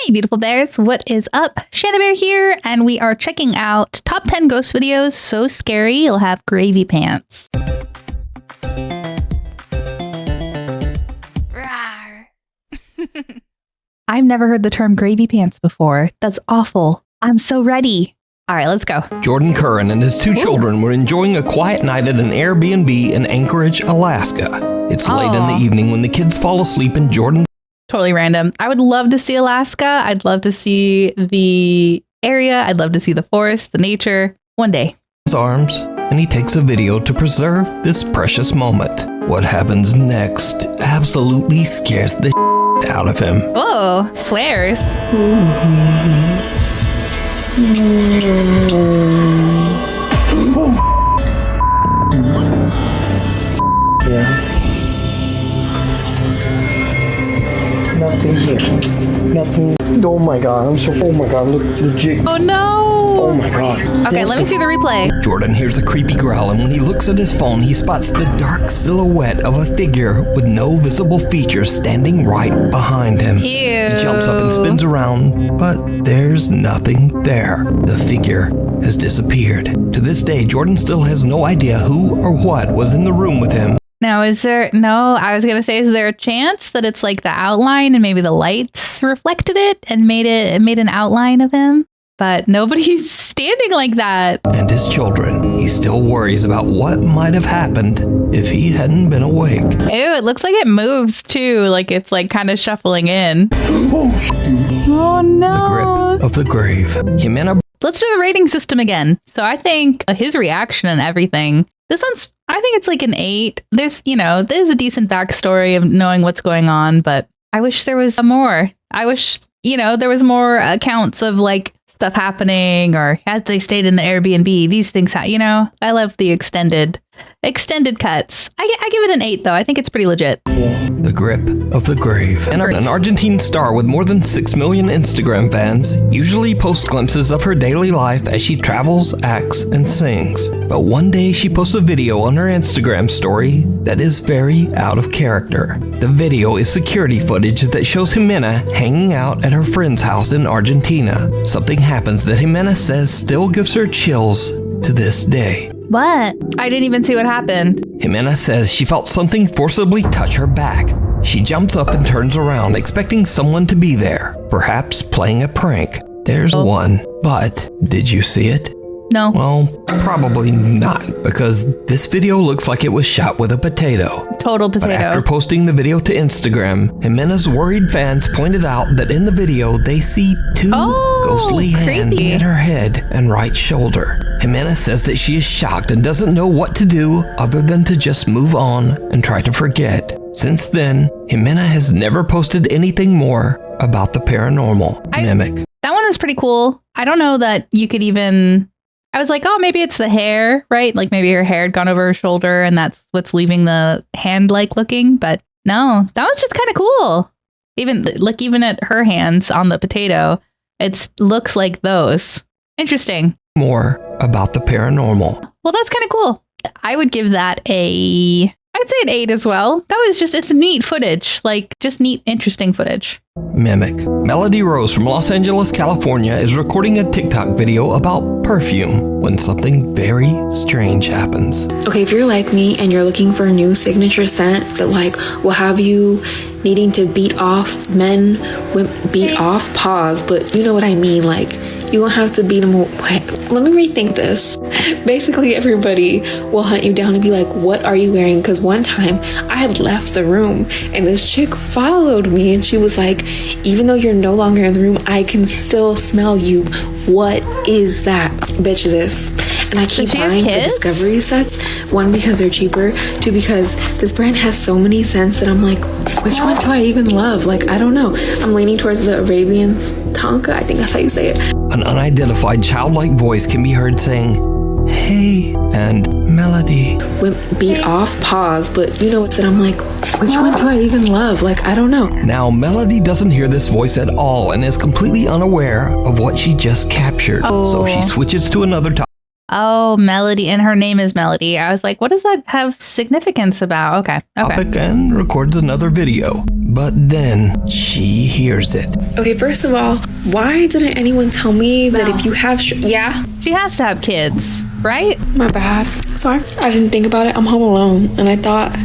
Hey, beautiful bears. What is up? Shanna Bear here, and we are checking out top 10 ghost videos so scary you'll have gravy pants. Rawr. I've never heard the term gravy pants before. That's awful. I'm so ready. All right, let's go. Jordan Curran and his two children were enjoying a quiet night at an Airbnb in Anchorage, Alaska. It's late in the evening when the kids fall asleep and Jordan... Totally random. I would love to see Alaska. I'd love to see the area. I'd love to see the forest, the nature. One day. ...arms, and he takes a video to preserve this precious moment. What happens next absolutely scares the out of him. Oh, swears. Nothing here. Nothing. Oh my god, I'm so. Oh my god, look, legit. Oh no. Oh my god. Okay, let me see the replay. Jordan hears a creepy growl, and when he looks at his phone, he spots the dark silhouette of a figure with no visible features standing right behind him. Ew. He jumps up and spins around, but there's nothing there. The figure has disappeared. To this day, Jordan still has no idea who or what was in the room with him. Now, is there, I was going to say, is there a chance that it's like the outline and maybe the lights reflected it and made an outline of him? But nobody's standing like that. And his children, he still worries about what might have happened if he hadn't been awake. Ew, it looks like it moves too, like it's like kind of shuffling in. Oh no. The grip of the grave. Hima. Let's do the rating system again. So I think his reaction and everything, this one's, I think it's like an 8. There's a decent backstory of knowing what's going on, but I wish there was more. I wish, there was more accounts of like stuff happening or as they stayed in the Airbnb, these things, I love the extended cuts. I give it an 8 though. I think it's pretty legit. The grip of the grave. And an Argentine star with more than 6 million Instagram fans usually posts glimpses of her daily life as she travels, acts, and sings. But one day she posts a video on her Instagram story that is very out of character. The video is security footage that shows Hima hanging out at her friend's house in Argentina. Something happens that Hima says still gives her chills to this day. What? I didn't even see what happened. Hima says she felt something forcibly touch her back. She jumps up and turns around, expecting someone to be there, perhaps playing a prank. There's one, but did you see it? No. Well, probably not, because this video looks like it was shot with a potato. Total potato. But after posting the video to Instagram, Hima's worried fans pointed out that in the video they see two ghostly hands at her head and right shoulder. Hima says that she is shocked and doesn't know what to do other than to just move on and try to forget. Since then, Hima has never posted anything more about the paranormal mimic. That one is pretty cool. I don't know that you could even... I was like, oh, maybe it's the hair, right? Like maybe her hair had gone over her shoulder and that's what's leaving the hand-like looking. But no, that was just kind of cool. Even at her hands on the potato, it looks like those. Interesting. More about the paranormal. Well, that's kind of cool. I would give that I'd say an 8 as well. That was it's neat footage, like just neat, interesting footage. Mimic. Melody Rose from Los Angeles, California is recording a TikTok video about perfume when something very strange happens. Okay, if you're like me and you're looking for a new signature scent that will have you needing to beat off pause, but you know what I mean, you won't have to beat them away. Let me rethink this. Basically, everybody will hunt you down and be like, what are you wearing? Because one time I had left the room and this chick followed me and she was like, even though you're no longer in the room, I can still smell you. What is that? Bitch, this. And I keep buying the Discovery sets. 1, because they're cheaper. 2, because this brand has so many scents that I'm like, which one do I even love? I don't know. I'm leaning towards the Arabian Tonka. I think that's how you say it. An unidentified childlike voice can be heard saying, "Hey," and "Melody." Beat off pause, but you know what? I'm like, which one do I even love? I don't know. Now, Melody doesn't hear this voice at all and is completely unaware of what she just captured. So she switches to another topic. Oh, Melody, and her name is Melody. I was like, what does that have significance about? Okay. Topic and records another video. But then she hears it. Okay, first of all, why didn't anyone tell me that if you have... yeah? She has to have kids, right? My bad. Sorry. I didn't think about it. I'm home alone. And I thought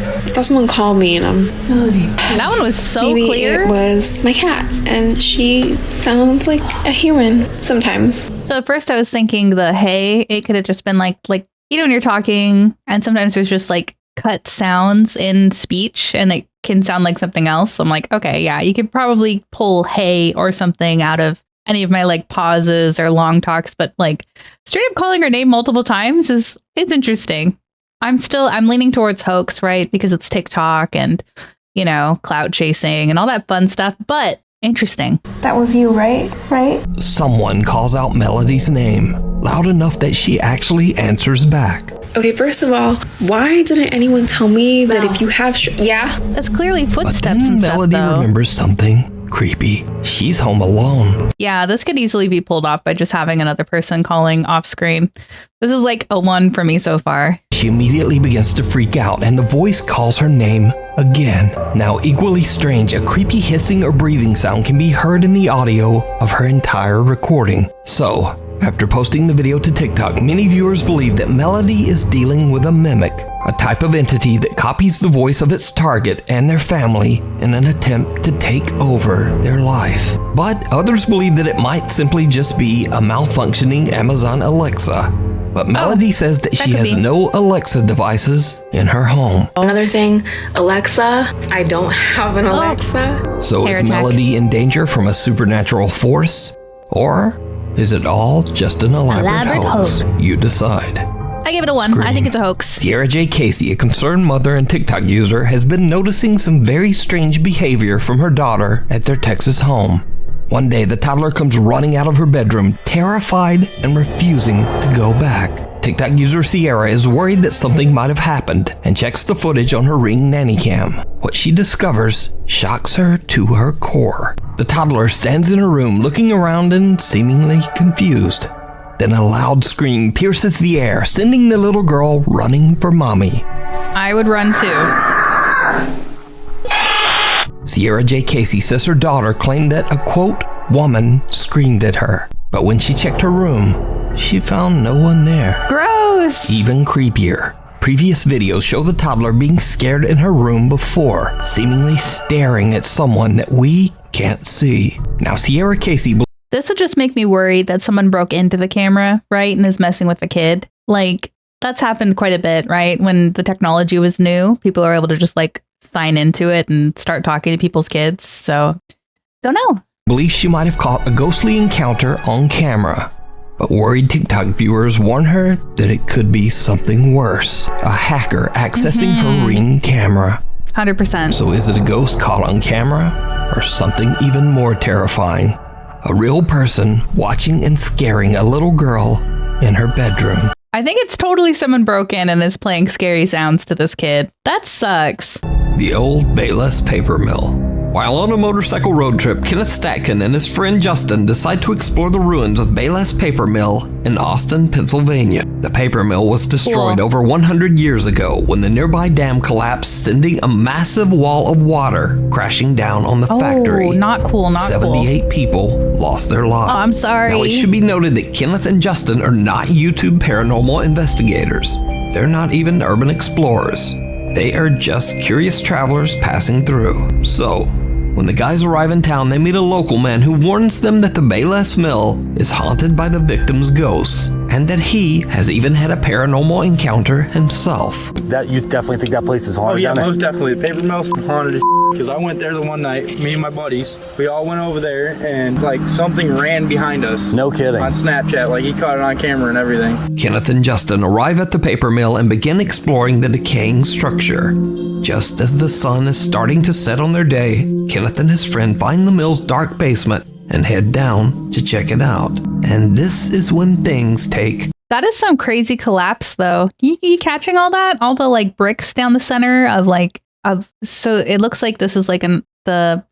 someone called me and I'm... That one was so Maybe clear. It was my cat. And she sounds like a human sometimes. So at first I was thinking the hey, it could have just been like, you know, when you're talking and sometimes there's just like cut sounds in speech and it can sound like something else. I'm like, okay, yeah, you could probably pull hey or something out of any of my like pauses or long talks, but like straight up calling her name multiple times is interesting. I'm leaning towards hoax, right? Because it's TikTok and, you know, clout chasing and all that fun stuff, but interesting. That was you, right? Right? Someone calls out Melody's name, loud enough that she actually answers back. Okay, first of all, why didn't anyone tell me that if you have... yeah? That's clearly But footsteps then and stuff, Melody though. remembers something creepy. She's home alone. Yeah, this could easily be pulled off by just having another person calling off screen. This is like a 1 for me so far. She immediately begins to freak out, and the voice calls her name again. Now, equally strange, a creepy hissing or breathing sound can be heard in the audio of her entire recording. So, after posting the video to TikTok, many viewers believe that Melody is dealing with a mimic, a type of entity that copies the voice of its target and their family in an attempt to take over their life. But others believe that it might simply just be a malfunctioning Amazon Alexa. But Melody says that she has no Alexa devices in her home. Another thing, Alexa, I don't have an Alexa. So Hair is attack. Melody in danger from a supernatural force? Or is it all just an elaborate hoax? You decide. I give it a 1. I think it's a hoax. Sierra J. Casey, a concerned mother and TikTok user, has been noticing some very strange behavior from her daughter at their Texas home. One day, the toddler comes running out of her bedroom, terrified and refusing to go back. TikTok user Sierra is worried that something might have happened and checks the footage on her Ring nanny cam. What she discovers shocks her to her core. The toddler stands in her room looking around and seemingly confused. Then a loud scream pierces the air, sending the little girl running for mommy. I would run too. Sierra J. Casey says her daughter claimed that a, quote, woman screamed at her. But when she checked her room, she found no one there. Gross! Even creepier. Previous videos show the toddler being scared in her room before, seemingly staring at someone that we can't see. Now, Sierra Casey... This would just make me worried that someone broke into the camera, right, and is messing with the kid. Like, that's happened quite a bit, right? When the technology was new, people are able to just, like, sign into it and start talking to people's kids. So, don't know. believes she might have caught a ghostly encounter on camera. But worried TikTok viewers warn her that it could be something worse. A hacker accessing her Ring camera. 100%. So is it a ghost caught on camera? Or something even more terrifying? A real person watching and scaring a little girl in her bedroom. I think it's totally someone broke in and is playing scary sounds to this kid. That sucks. The old Bayless paper mill. While on a motorcycle road trip, Kenneth Statkin and his friend Justin decide to explore the ruins of Bayless Paper Mill in Austin, Pennsylvania. The paper mill was destroyed over 100 years ago when the nearby dam collapsed, sending a massive wall of water crashing down on the factory. Not cool, not 78 people lost their lives. Oh, I'm sorry. Now, it should be noted that Kenneth and Justin are not YouTube paranormal investigators. They're not even urban explorers. They are just curious travelers passing through. So, when the guys arrive in town, they meet a local man who warns them that the Bayless Mill is haunted by the victim's ghosts, and that he has even had a paranormal encounter himself. That you definitely think that place is Oh haunted? yeah, down most definitely. The paper mill's haunted as because I went there the one night, me and my buddies. We all went over there and like something ran behind us. No kidding. On Snapchat, like he caught it on camera and everything. Kenneth and Justin arrive at the paper mill and begin exploring the decaying structure. Just as the sun is starting to set on their day, Kenneth and his friend find the mill's dark basement and head down to check it out. And this is when things take... That is some crazy collapse, though. You catching all that? All the like bricks down the center so it looks like this is like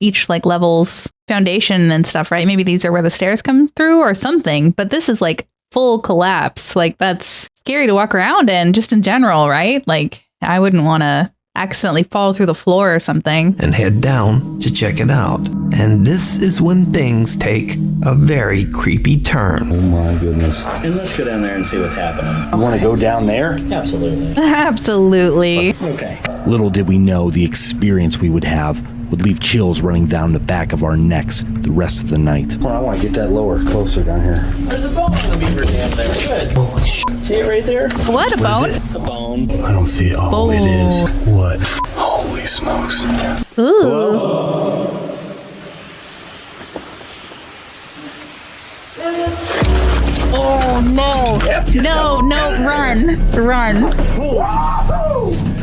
each like level's foundation and stuff, right? Maybe these are where the stairs come through or something, but this is like full collapse. Like that's scary to walk around in just in general, right? Like I wouldn't want to accidentally fall through the floor or something. And head down to check it out. And this is when things take a very creepy turn. Oh my goodness. And let's go down there and see what's happening. You want to go down there? Absolutely. Absolutely. Okay. Little did we know the experience we would have would leave chills running down the back of our necks the rest of the night. Well, I want to get that lower, closer down here. There's a bone in the beaver dam there. Good. Holy shit. See it right there? What, a bone? A bone. I don't see it. Oh, Oh. it is. What? Holy smokes. Ooh. Oh, no. No, no, run.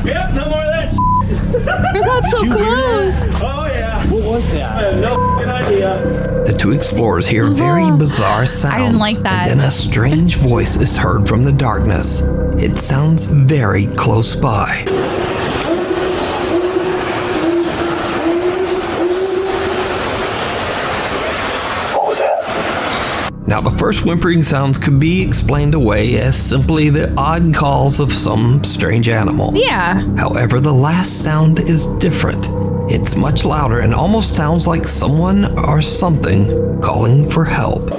Yep, no more of that. You got so close. Oh, yeah. What was that? I have no idea. The two explorers hear very bizarre sounds. I didn't like that. And then a strange voice is heard from the darkness. It sounds very close by. What was that? Now, the first whimpering sounds could be explained away as simply the odd calls of some strange animal. Yeah. However, the last sound is different. It's much louder and almost sounds like someone or something calling for help.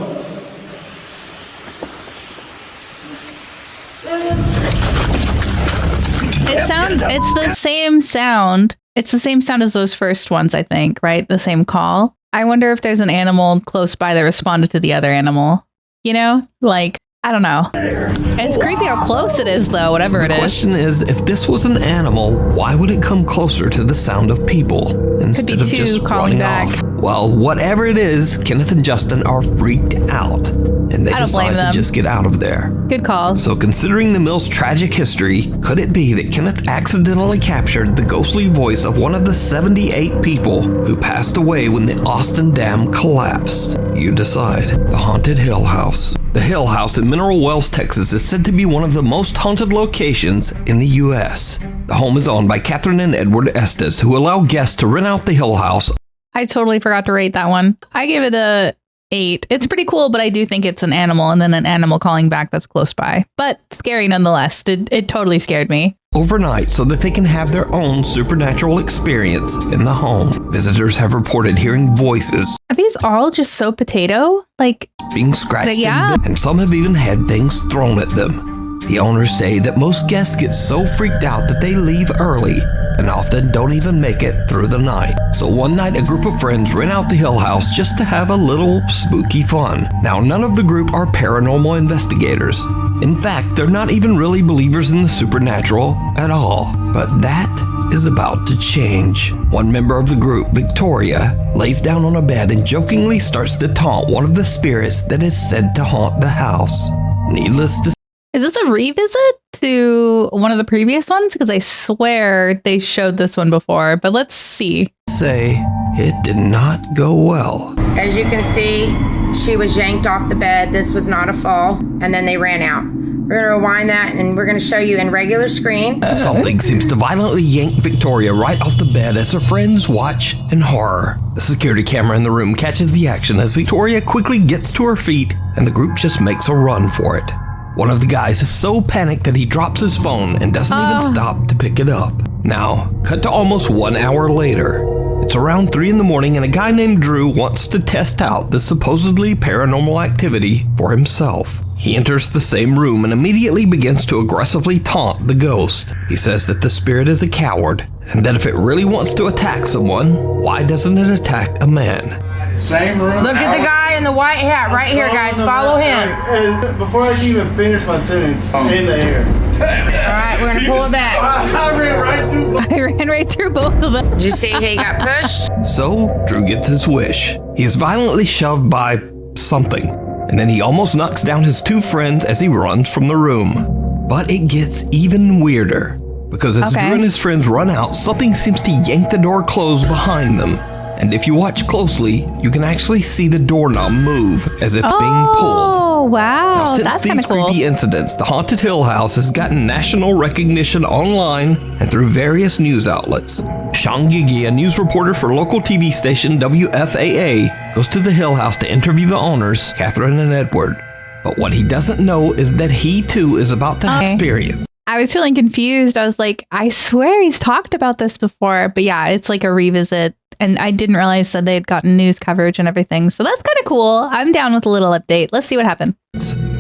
It's the same sound. It's the same sound as those first ones, I think, right? The same call. I wonder if there's an animal close by that responded to the other animal. You know? Like, I don't know. It's creepy how close it is, though, whatever So it the is. question is, if this was an animal, why would it come closer to the sound of people instead be of two just calling running back. off? Well, whatever it is, Kenneth and Justin are freaked out, and they I don't blame decide to them. just get out of there. Good call. So considering the mill's tragic history, could it be that Kenneth accidentally captured the ghostly voice of one of the 78 people who passed away when the Austin Dam collapsed? You decide. The Haunted Hill House. The Hill House in Mineral Wells, Texas is said to be one of the most haunted locations in the U.S. The home is owned by Catherine and Edward Estes, who allow guests to rent out the Hill House. I totally forgot to rate that one. I gave it a 8. It's pretty cool, but I do think it's an animal and then an animal calling back that's close by. But scary nonetheless. It totally scared me. Overnight so that they can have their own supernatural experience in the home. Visitors have reported hearing voices, Are these all just so potato? Like, being scratched Yeah. and some have even had things thrown at them. The owners say that most guests get so freaked out that they leave early and often don't even make it through the night. So one night a group of friends rent out the Hill House just to have a little spooky fun. Now none of the group are paranormal investigators. In fact, they're not even really believers in the supernatural at all. But that is about to change. One member of the group, Victoria, lays down on a bed and jokingly starts to taunt one of the spirits that is said to haunt the house. Needless to is this a revisit to one of the previous ones? Because I swear they showed this one before, but let's see. say, it did not go well. As you can see, she was yanked off the bed. This was not a fall, and then they ran out. We're going to rewind that, and we're going to show you in regular screen. Something seems to violently yank Victoria right off the bed as her friends watch in horror. The security camera in the room catches the action as Victoria quickly gets to her feet, and the group just makes a run for it. One of the guys is so panicked that he drops his phone and doesn't even stop to pick it up. Now, cut to almost 1 hour later. It's around 3 in the morning and a guy named Drew wants to test out the supposedly paranormal activity for himself. He enters the same room and immediately begins to aggressively taunt the ghost. He says that the spirit is a coward and that if it really wants to attack someone, why doesn't it attack a man? Same room. Look at the guy in the white hat right here, guys. Follow him. And before I can even finish my sentence, in the air. All right, we're going to pull it back. I ran right through. I ran right through both of them. Did you see he got pushed? So, Drew gets his wish. He is violently shoved by something, and then he almost knocks down his 2 friends as he runs from the room. But it gets even weirder, because as Drew and his friends run out, something seems to yank the door closed behind them. And if you watch closely, you can actually see the doorknob move as it's being pulled. Oh, wow. Now, since That's kind these of cool. creepy incidents, the Haunted Hill House has gotten national recognition online and through various news outlets. Sean Gigi, a news reporter for local TV station WFAA, goes to the Hill House to interview the owners, Catherine and Edward. But what he doesn't know is that he too is about to experience I was feeling confused. I was like, I swear he's talked about this before. But yeah, it's like a revisit. And I didn't realize that they had gotten news coverage and everything. So that's kind of cool. I'm down with a little update. Let's see what happened.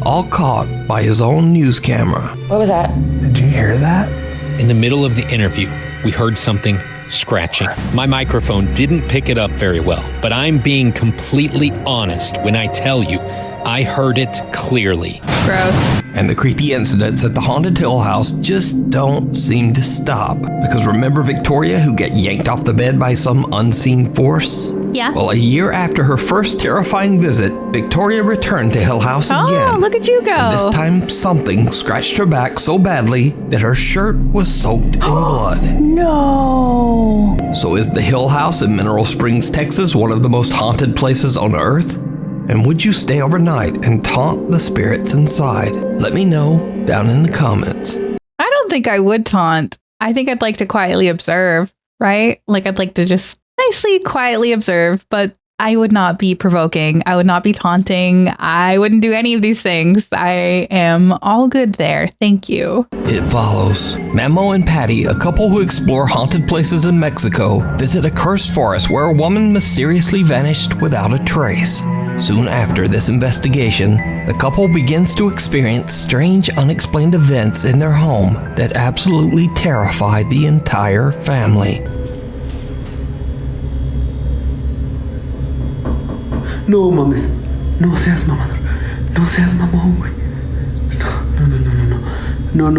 All caught by his own news camera. What was that? Did you hear that? In the middle of the interview, we heard something scratching. My microphone didn't pick it up very well, but I'm being completely honest when I tell you I heard it clearly. Gross. And the creepy incidents at the Haunted Hill House just don't seem to stop. Because remember Victoria, who got yanked off the bed by some unseen force? Yeah. Well, a year after her first terrifying visit, Victoria returned to Hill House again. Oh, look at you go. And this time, something scratched her back so badly that her shirt was soaked in blood. No. So is the Hill House in Mineral Springs, Texas, one of the most haunted places on Earth? And would you stay overnight and taunt the spirits inside? Let me know down in the comments. I don't think I would taunt. I think I'd like to quietly observe, right? Like I'd like to just nicely, quietly observe, but I would not be provoking. I would not be taunting. I wouldn't do any of these things. I am all good there. Thank you. It follows. Memo and Patty, a couple who explore haunted places in Mexico, visit a cursed forest where a woman mysteriously vanished without a trace. Soon after this investigation, the couple begins to experience strange, unexplained events in their home that absolutely terrify the entire family. No mames. No seas mamador. No seas mamón, güey. No.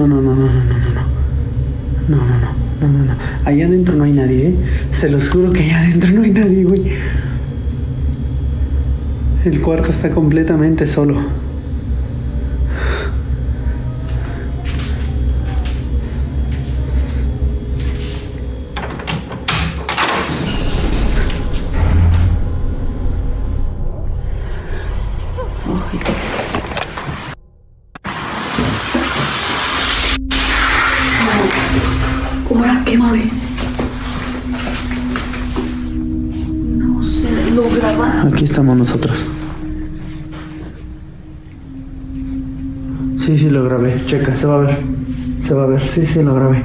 No. Allá adentro no hay nadie, ¿eh? Se los juro que allá adentro no hay nadie, güey. El cuarto está completamente solo. ¿Ahora qué mames? No sé, ¿lo grabas? Aquí estamos nosotros. Sí, lo grabé. Checa, se va a ver. Sí, lo grabé.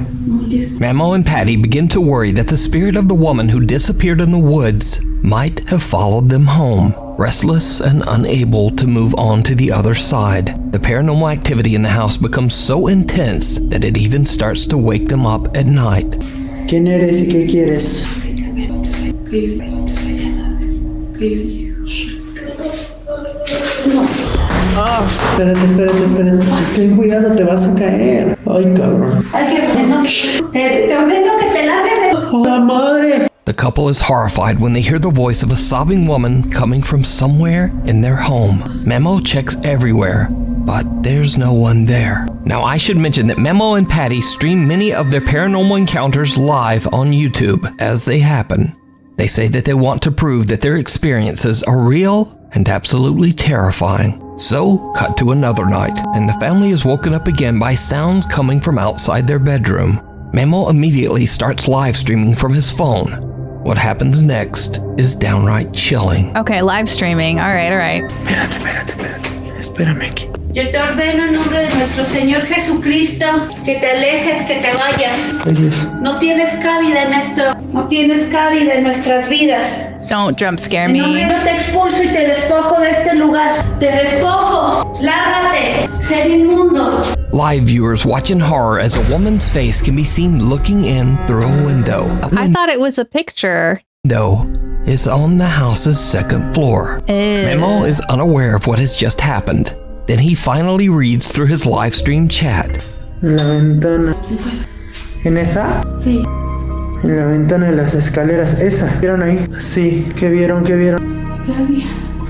Memo and Patty begin to worry that the spirit of the woman who disappeared in the woods might have followed them home. Restless and unable to move on to the other side, the paranormal activity in the house becomes so intense that it even starts to wake them up at night. ¿Quién eres y qué quieres? Espérate. Ten cuidado, te vas a caer. Ay, cabrón. Te ordeno que te largues de... ¡La madre! The couple is horrified when they hear the voice of a sobbing woman coming from somewhere in their home. Memo checks everywhere, but there's no one there. Now, I should mention that Memo and Patty stream many of their paranormal encounters live on YouTube as they happen. They say that they want to prove that their experiences are real and absolutely terrifying. So, cut to another night, and the family is woken up again by sounds coming from outside their bedroom. Memo immediately starts live streaming from his phone. What happens next is downright chilling. Okay, live streaming. All right. Espérate. Espérame aquí. Yo te ordeno en nombre de nuestro Señor Jesucristo que te alejes, que te vayas. No tienes cabida en esto. No tienes cabida en nuestras vidas. Don't jump scare En nombre me. de te expulso y te despojo de este lugar. Te despojo. Lárgate. Ser inmundo. Live viewers watch in horror as a woman's face can be seen looking in through a window. I thought it was a picture. Window is on the house's second floor. Memo is unaware of what has just happened. Then he finally reads through his live stream chat. En la ventana. ¿En esa? Sí. En la ventana de las escaleras. ¿Esa? ¿Vieron ahí? Sí. ¿Qué vieron? ¿Qué había?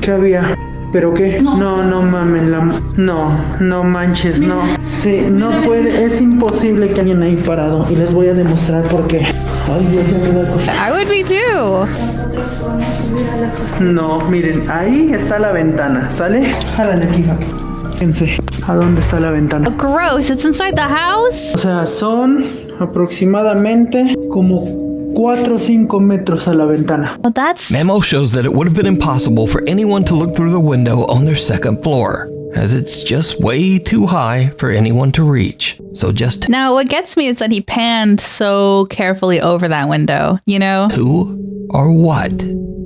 ¿Qué había? ¿Pero qué? No mamen, no manches, no. Sí, no puede, es imposible que alguien ahí parado. Y les voy a demostrar por qué. Ay, Dios, ya me da cosa. I would be too. Nosotros podemos subir a la superficie. No, miren, ahí está la ventana, ¿sale? Jálale aquí, hija. Fíjense, ¿a dónde está la ventana? Oh, gross. It's inside the house? O sea, son aproximadamente como 4 o 5 metros a la ventana. Well, that's... Memo shows that it would have been impossible for anyone to look through the window on their second floor. as it's just way too high for anyone to reach. So just... Now, what gets me is that he panned so carefully over that window, you know? Who or what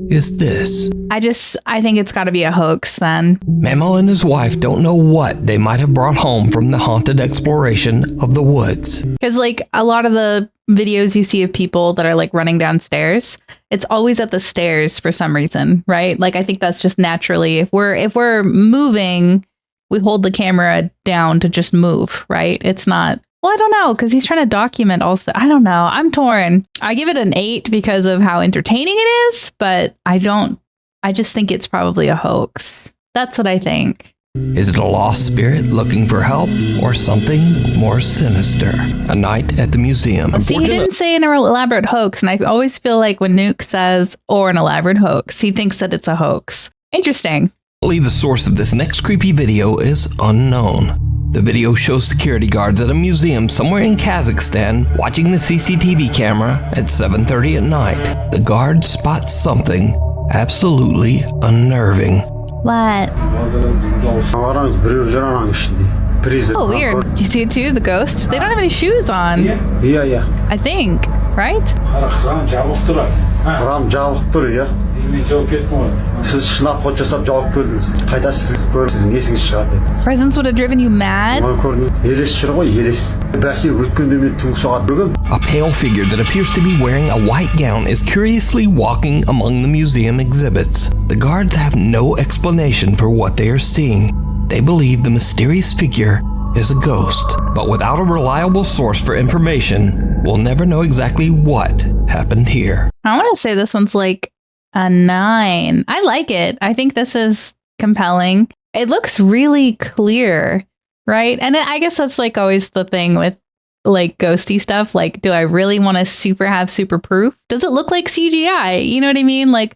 is this? I think it's got to be a hoax then. Memo and his wife don't know what they might have brought home from the haunted exploration of the woods. Because like a lot of the videos you see of people that are like running downstairs, it's always at the stairs for some reason, right? Like I think that's just naturally, if we're moving, we hold the camera down to just move, right? It's not, well, I don't know, because he's trying to document also. I don't know. I'm torn. I give it an 8 because of how entertaining it is, but I just think it's probably a hoax. That's what I think. Is it a lost spirit looking for help or something more sinister? A night at the museum. See, he didn't say an elaborate hoax, and I always feel like when Nuke says, or an elaborate hoax, he thinks that it's a hoax. Interesting. The source of this next creepy video is unknown. The video shows security guards at a museum somewhere in Kazakhstan watching the CCTV camera at 7:30 at night. The guard spots something absolutely unnerving. What? Oh, weird. Do you see it too? The ghost? They don't have any shoes on. Yeah. I think, right? Presence would have driven you mad? A pale figure that appears to be wearing a white gown is curiously walking among the museum exhibits. The guards have no explanation for what they are seeing. They believe the mysterious figure is a ghost, but without a reliable source for information, we'll never know exactly what happened here. I want to say this one's like a 9. I like it. I think this is compelling. It looks really clear, right? And I guess that's like always the thing with like ghosty stuff. Like, do I really want to have super proof? Does it look like CGI? You know what I mean? Like,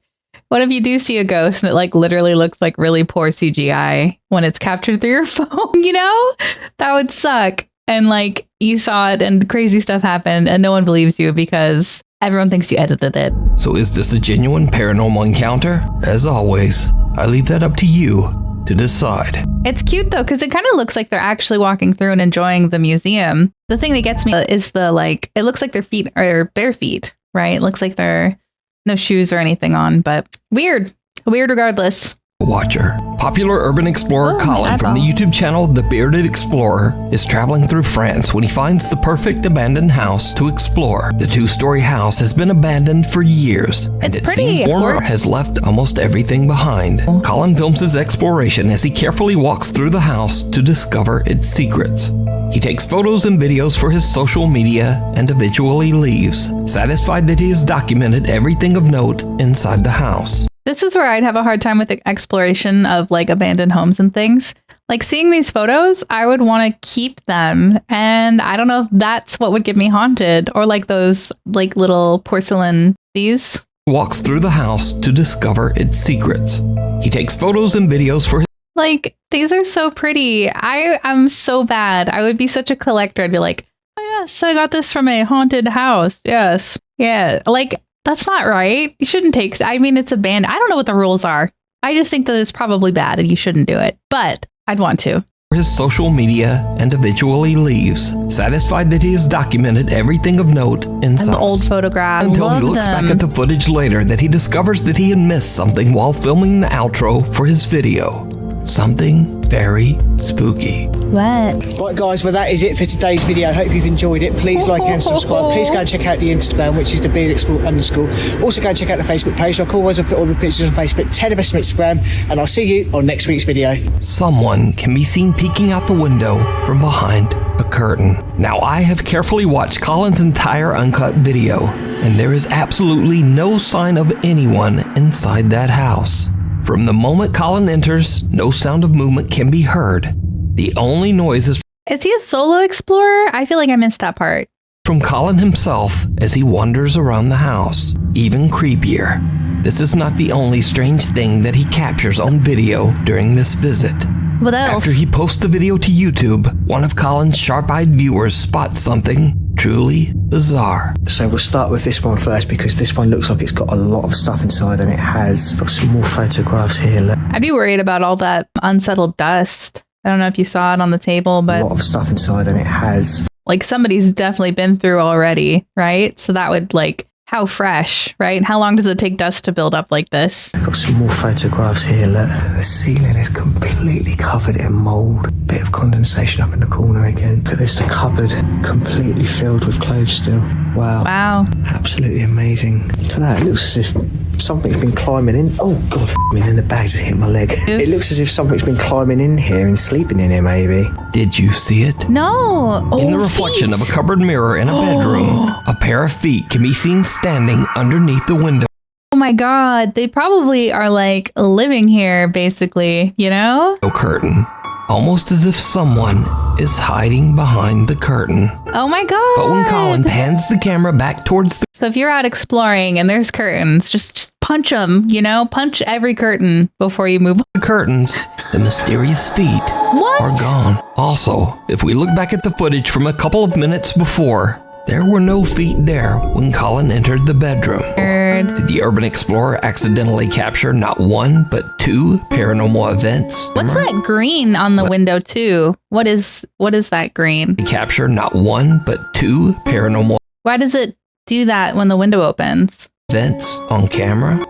what if you do see a ghost and it like literally looks like really poor CGI when it's captured through your phone, you know? That would suck. And like you saw it and crazy stuff happened and no one believes you because everyone thinks you edited it. So is this a genuine paranormal encounter? As always, I leave that up to you to decide. It's cute though, because it kind of looks like they're actually walking through and enjoying the museum. The thing that gets me is the like, it looks like their feet are bare feet, right? It looks like they're no shoes or anything on, but weird regardless. Watcher. Popular urban explorer Colin from the YouTube channel The Bearded Explorer is traveling through France when he finds the perfect abandoned house to explore. The 2-story house has been abandoned for years, and it seems the owner has left almost everything behind. Colin films his exploration as he carefully walks through the house to discover its secrets. He takes photos and videos for his social media and eventually leaves, satisfied that he has documented everything of note inside the house. This is where I'd have a hard time with the exploration of like abandoned homes and things. Like seeing these photos, I would want to keep them. And I don't know if that's what would get me haunted, or like those like little porcelain these. Walks through the house to discover its secrets. He takes photos and videos for his... Like, these are so pretty. I'm so bad. I would be such a collector. I'd be like, oh yes, I got this from a haunted house. Yes. Yeah. Like, that's not right. You shouldn't take, I mean, it's a band. I don't know what the rules are. I just think that it's probably bad and you shouldn't do it, but I'd want to. His social media and eventually leaves, satisfied that he has documented everything of note inside. And the old photograph. Until he looks back at the footage later that he discovers that he had missed something while filming the outro for his video. Something very spooky. What? Right guys, well that is it for today's video. Hope you've enjoyed it. Please like and subscribe. Please go and check out the Instagram, which is the _. Also go and check out the Facebook page. Like always, I'll put all the pictures on Facebook, 10 of us on Instagram, and I'll see you on next week's video. Someone can be seen peeking out the window from behind a curtain. Now I have carefully watched Colin's entire uncut video, and there is absolutely no sign of anyone inside that house. From the moment Colin enters, no sound of movement can be heard. The only noise is he a solo explorer? I feel like I missed that part. From Colin himself as he wanders around the house. Even creepier, this is not the only strange thing that he captures on video during this visit. What else? After he posts the video to YouTube, one of Colin's sharp-eyed viewers spots something truly bizarre. So we'll start with this one first because this one looks like it's got a lot of stuff inside, and it has. Got some more photographs here. Look. I'd be worried about all that unsettled dust. I don't know if you saw it on the table, but a lot of stuff inside, and it has. Like somebody's definitely been through already, right? So that would like, how fresh, right? How long does it take dust to build up like this? Got some more photographs here. Look, the ceiling is completely covered in mold. Bit of condensation up in the corner again. Look at this, the cupboard completely filled with clothes still. Wow. Wow. Absolutely amazing. Look at that. It looks as if something's been climbing in. Oh God. I mean, then the bag just hit my leg. It looks as if something's been climbing in here and sleeping in here, maybe. Did you see it? No. In the reflection of a cupboard mirror in a bedroom, a pair of feet can be seen standing underneath the window. Oh my God. They probably are like living here, basically, you know? Curtain, almost as if someone is hiding behind the curtain. Oh my God. But when Colin pans the camera back towards the So if you're out exploring and there's curtains, just punch them, you know? Punch every curtain before you move. curtains, the mysterious feet are gone. Also, if we look back at the footage from a couple of minutes before, there were no feet there when Colin entered the bedroom. Did the urban explorer accidentally capture not one, but two paranormal events? What's that green on the window too? What is that green? He captured not one, but two paranormal Why does it do that when the window opens? events on camera.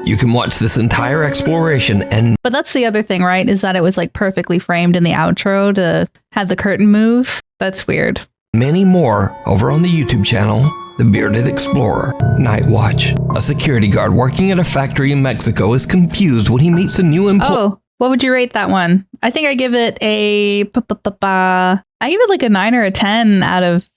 You can watch this entire exploration and... But that's the other thing, right? Is that it was like perfectly framed in the outro to have the curtain move. That's weird. Many more over on the YouTube channel, The Bearded Explorer. Night Watch. A security guard working at a factory in Mexico is confused when he meets a new employee. Oh, what would you rate that one? I think I give it I give it like a 9 or a 10 out of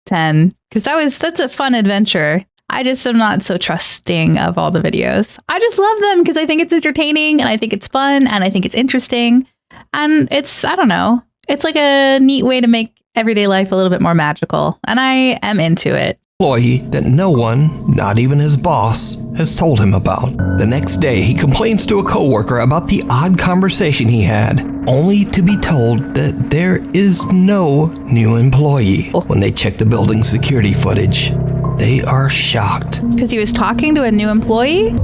10 because that's a fun adventure. I just am not so trusting of all the videos. I just love them because I think it's entertaining and I think it's fun and I think it's interesting. And it's, I don't know, it's like a neat way to make everyday life a little bit more magical. And I am into it. Employee that no one, not even his boss, has told him about. The next day, he complains to a coworker about the odd conversation he had, only to be told that there is no new employee. When they check the building's security footage, they are shocked. Because he was talking to a new employee?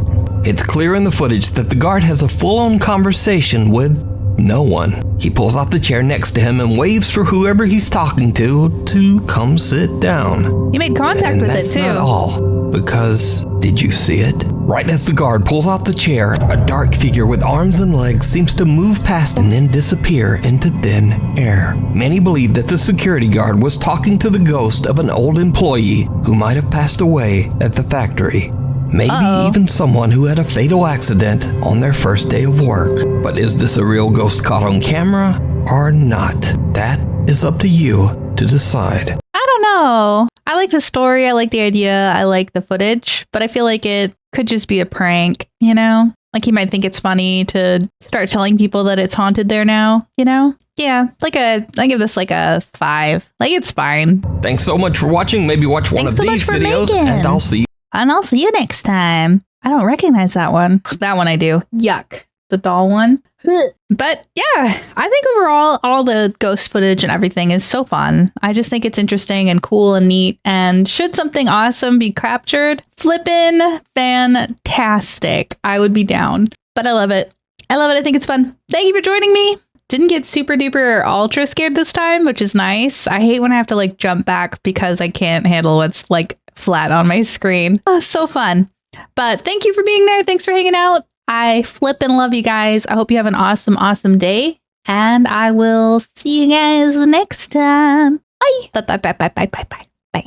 It's clear in the footage that the guard has a full-on conversation with no one. He pulls out the chair next to him and waves for whoever he's talking to come sit down. You made contact with it too. That's not all, because did you see it? Right as the guard pulls out the chair, a dark figure with arms and legs seems to move past and then disappear into thin air. Many believe that the security guard was talking to the ghost of an old employee who might have passed away at the factory. Maybe even someone who had a fatal accident on their first day of work. But is this a real ghost caught on camera or not? That is up to you to decide. I don't know. I like the story. I like the idea. I like the footage. But I feel like it could just be a prank, you know? Like he might think it's funny to start telling people that it's haunted there now, you know? Yeah, I give this like a 5. Like it's fine. Thanks so much for watching. Maybe watch one of these videos and I'll see you. And I'll see you next time. I don't recognize that one. That one I do. Yuck. The doll one. But yeah, I think overall, all the ghost footage and everything is so fun. I just think it's interesting and cool and neat. And should something awesome be captured, flippin' fantastic. I would be down. But I love it. I think it's fun. Thank you for joining me. Didn't get super duper or ultra scared this time, which is nice. I hate when I have to like jump back because I can't handle what's like flat on my screen. Oh, so fun. But thank you for being there. Thanks for hanging out. I flip and love you guys. I hope you have an awesome, awesome day. And I will see you guys next time. Bye. Bye.